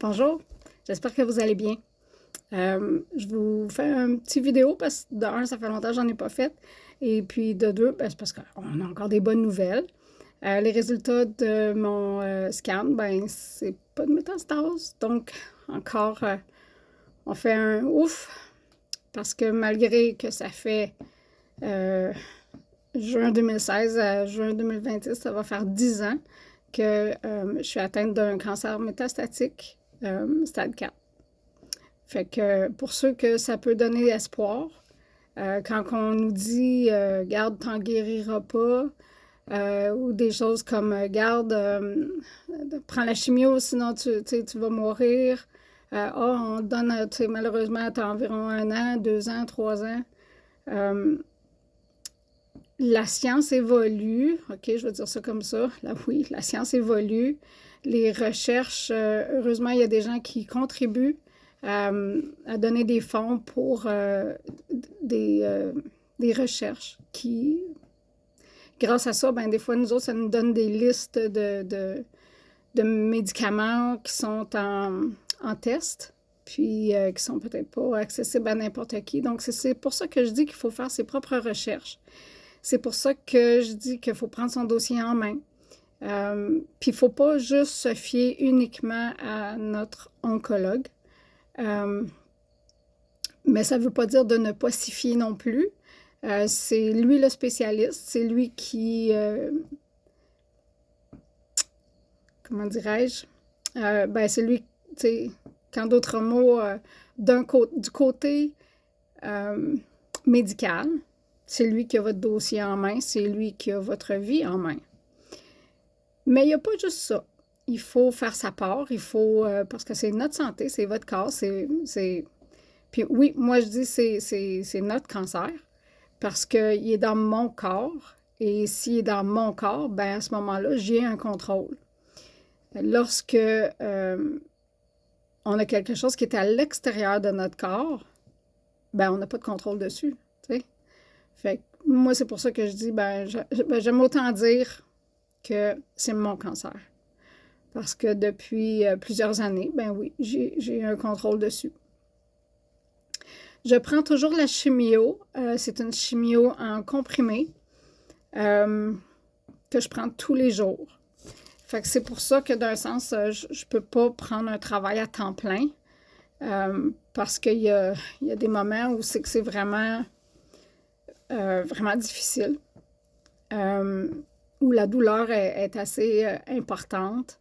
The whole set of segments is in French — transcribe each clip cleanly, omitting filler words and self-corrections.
Bonjour, j'espère que vous allez bien. Je vous fais un petit vidéo parce que de un, ça fait longtemps que j'en ai pas fait. Et puis de deux, ben, c'est parce qu'on a encore des bonnes nouvelles. Les résultats de mon scan, ben c'est pas de métastase. Donc encore, on fait un ouf parce que malgré que ça fait euh, juin 2016 à juin 2026, ça va faire 10 ans que je suis atteinte d'un cancer métastatique stade 4. Fait que pour ceux que ça peut donner espoir, quand on nous dit garde, t'en guériras pas, ou des choses comme garde, prends la chimio, sinon tu vas mourir. On donne, malheureusement, t'as environ 1 an, 2 ans, 3 ans. La science évolue, ok, je vais dire ça comme ça. Là, oui, la science évolue. Les recherches, heureusement, il y a des gens qui contribuent à donner des fonds pour des recherches qui, grâce à ça, ben, des fois, nous autres, ça nous donne des listes de médicaments qui sont en test, puis qui sont peut-être pas accessibles à n'importe qui. Donc, c'est pour ça que je dis qu'il faut faire ses propres recherches. C'est pour ça que je dis qu'il faut prendre son dossier en main. Puis il ne faut pas juste se fier uniquement à notre oncologue. Mais ça ne veut pas dire de ne pas s'y fier non plus. C'est lui le spécialiste, c'est lui qui, comment dirais-je, ben c'est lui, tu sais, qu'en d'autres mots, du côté médical, c'est lui qui a votre dossier en main, c'est lui qui a votre vie en main. Mais il n'y a pas juste ça. Il faut faire sa part, il faut, parce que c'est notre santé, c'est votre corps, Puis oui, moi je dis c'est notre cancer, parce qu'il est dans mon corps, et s'il est dans mon corps, ben à ce moment-là, j'ai un contrôle. Lorsque on a quelque chose qui est à l'extérieur de notre corps, ben on n'a pas de contrôle dessus, tu sais. Fait que moi, c'est pour ça que je dis, ben j'aime autant dire que c'est mon cancer. Parce que depuis plusieurs années, ben oui, j'ai un contrôle dessus. Je prends toujours la chimio. C'est une chimio en comprimé que je prends tous les jours. Fait que c'est pour ça que d'un sens, je ne peux pas prendre un travail à temps plein parce qu'il y a des moments où c'est que c'est vraiment, vraiment difficile, où la douleur est assez importante.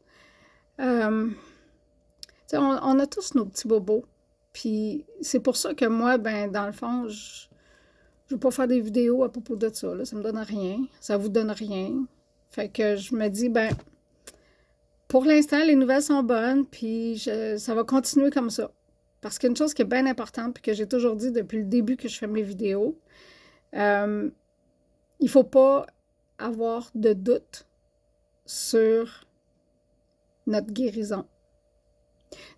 On a tous nos petits bobos. Puis c'est pour ça que moi, ben dans le fond, je ne veux pas faire des vidéos à propos de ça. Là. Ça me donne rien. Ça vous donne rien. Fait que je me dis, ben, pour l'instant, les nouvelles sont bonnes, puis ça va continuer comme ça. Parce qu'une chose qui est bien importante, puis que j'ai toujours dit depuis le début que je fais mes vidéos, il ne faut pas avoir de doute sur notre guérison.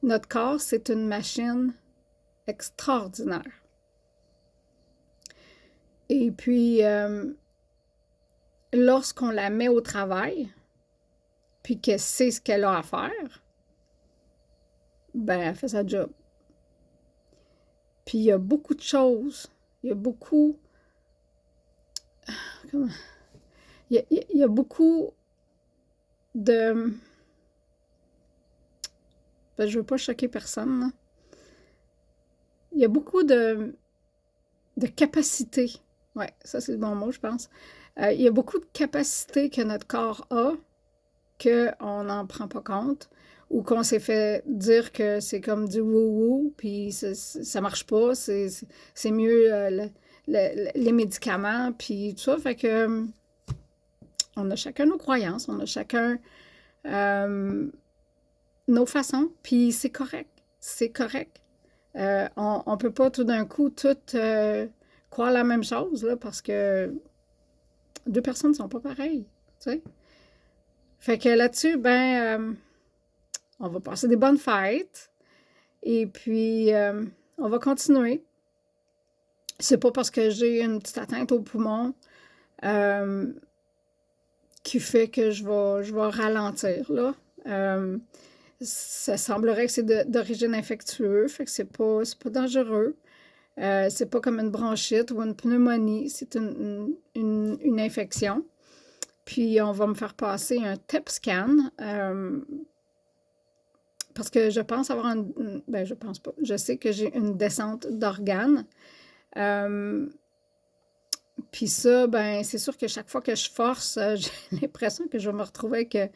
Notre corps, c'est une machine extraordinaire. Et puis, lorsqu'on la met au travail, puis qu'elle sait ce qu'elle a à faire, ben, elle fait sa job. Puis, il y a beaucoup de choses. Il y a beaucoup... Comment? Il y a beaucoup de... Ben, je ne veux pas choquer personne, là. Il y a beaucoup de capacités. Oui, ça, c'est le bon mot, je pense. Il y a beaucoup de capacités que notre corps a qu'on n'en prend pas compte ou qu'on s'est fait dire que c'est comme du wou-wou, puis ça marche pas, c'est mieux les médicaments, puis tout ça. Fait que on a chacun nos croyances, on a chacun nos façons, puis c'est correct. C'est correct. On ne peut pas tout d'un coup toutes croire la même chose, là, parce que deux personnes ne sont pas pareilles, tu sais. Fait que là-dessus, ben, on va passer des bonnes fêtes et puis on va continuer. C'est pas parce que j'ai une petite atteinte au poumon qui fait que je vais ralentir, là. Ça semblerait que c'est d'origine infectieuse, fait que c'est pas dangereux. C'est pas comme une bronchite ou une pneumonie, c'est une infection. Puis on va me faire passer un TEP scan parce que je pense avoir ben je pense pas. Je sais que j'ai une descente d'organes. Puis ça, ben c'est sûr que chaque fois que je force, j'ai l'impression que je vais me retrouver avec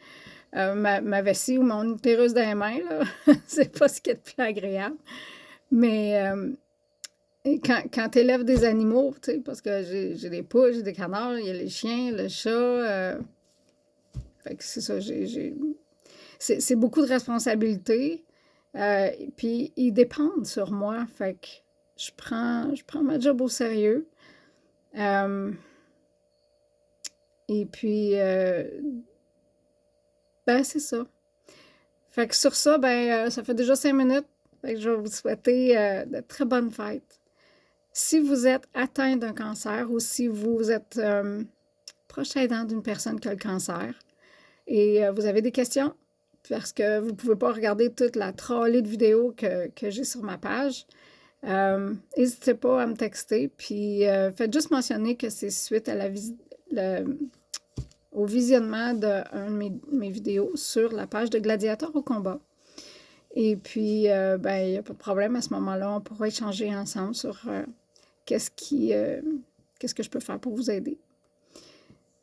ma vessie ou mon utérus dans les mains, là. C'est pas ce qui est le plus agréable. Mais quand tu élèves des animaux, tu sais, parce que j'ai des poules, j'ai des canards, il y a les chiens, le chat. Fait que c'est ça, c'est beaucoup de responsabilités. Puis ils dépendent sur moi. Fait que je prends ma job au sérieux. Et puis, ben, c'est ça. Fait que sur ça, ben, ça fait déjà 5 minutes. Fait que je vais vous souhaiter de très bonnes fêtes. Si vous êtes atteint d'un cancer ou si vous êtes proche aidant d'une personne qui a le cancer et vous avez des questions, parce que vous ne pouvez pas regarder toute la trolley de vidéos que j'ai sur ma page, n'hésitez pas à me texter. Puis faites juste mentionner que c'est suite à au visionnement d'un de mes vidéos sur la page de Gladiateur au combat. Et puis, ben, il n'y a pas de problème à ce moment-là. On pourra échanger ensemble sur qu'est-ce que je peux faire pour vous aider.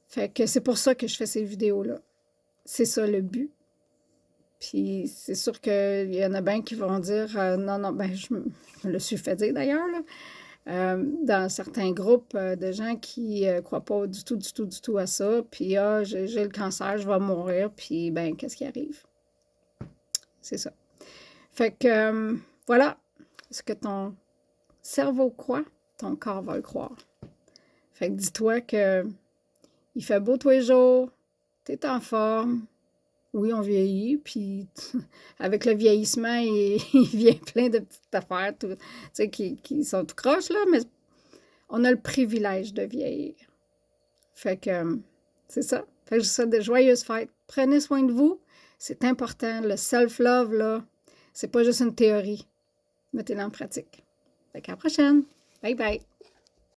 Fait que c'est pour ça que je fais ces vidéos-là. C'est ça le but. Puis c'est sûr qu'il y en a bien qui vont dire non, ben je me le suis fait dire d'ailleurs, là. Dans certains groupes de gens qui ne croient pas du tout à ça, puis j'ai le cancer, je vais mourir, puis ben qu'est-ce qui arrive? C'est ça. Fait que voilà, ce que ton cerveau croit, ton corps va le croire. Fait que dis-toi que il fait beau tous les jours, t'es en forme. Oui, on vieillit, puis avec le vieillissement, il vient plein de petites affaires qui sont tout croches, là, mais on a le privilège de vieillir. Fait que c'est ça. Fait que je vous souhaite de joyeuses fêtes. Prenez soin de vous. C'est important. Le self-love, là, c'est pas juste une théorie. Mettez-le en pratique. Fait qu'à la prochaine. Bye bye.